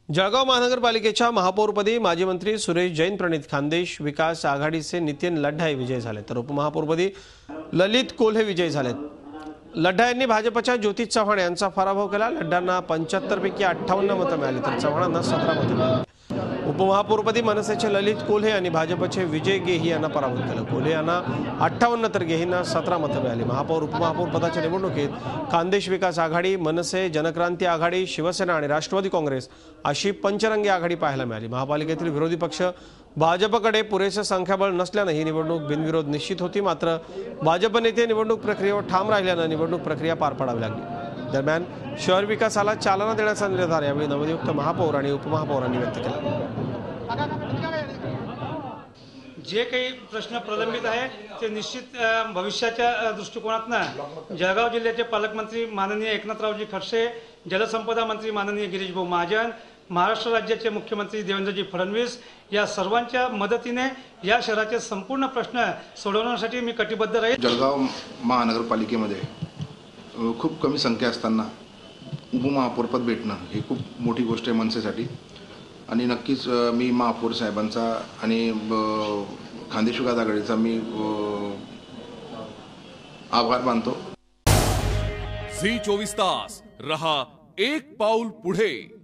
जळगाव महानगरपालिकेच्या महापौरपदी माजी मंत्री सुरेश जैन प्रणित खानदेश विकास आघाडीचे नितीन लड्ढा विजयी झाले, तर उपमहापौरपदी ललित कोल्हे विजयी झालेत। लड्ढा यांनी भाजपच्या ज्योती चव्हाण यांचा पराभव केला। लड्ढांना 75 पैकी 58 मतं मिळाली, तर चव्हाणांना 17 मतं मिळाली। उपमहापौरपदी मनसेचे ललित कोल्हे यांनी भाजपचे विजय गेही यांना पराभूत केलं। कोल्हे यांना 58 तर गेहींना 17 मतं मिळाली। महापौर उपमहापौर पदाच्या निवडणुकीत खानदेश विकास आघाडी, मनसे, जनक्रांती आघाडी, शिवसेना आणि राष्ट्रवादी काँग्रेस अशी पंचरंगी आघाडी पाहायला मिळाली। महापालिकेतील विरोधी पक्ष भाजपकडे पुरेसे संख्याबळ नसल्याने ही निवडणूक बिनविरोध निश्चित होती, मात्र भाजप नेते निवडणूक प्रक्रियेवर ठाम राहिल्याने निवडणूक प्रक्रिया पार पाडावी लागली। दरम्यान शहर विकासाला चालना देण्याचा निर्धार यावेळी नवनियुक्त महापौर आणि उपमहापौरांनी व्यक्त केला। जे काही प्रश्न प्रलंबित आहे ते निश्चित भविष्याच्या दृष्टिकोनातून जळगाव जिल्ह्याचे पालकमंत्री माननीय एकनाथरावजी खडसे, जलसंपदा मंत्री माननीय गिरीशभाऊ महाजन, महाराष्ट्र राज्याचे मुख्यमंत्री देवेंद्रजी फडणवीस या सर्वांच्या मदतीने या शहराचे संपूर्ण प्रश्न सोडवण्यासाठी मी कटिबद्ध राहील। जळगाव महानगरपालिकेमध्ये खूप कमी संख्या असताना उपमहापौरपद भेटणं ही खूप मोठी गोष्ट आहे मनसेसाठी, आणि नक्कीच मी महापौर साहेबांचा आणि खानदेश विकास आघाडीचा मी आभार मानतो। झी 24 तास रहा एक पाऊल पुढे।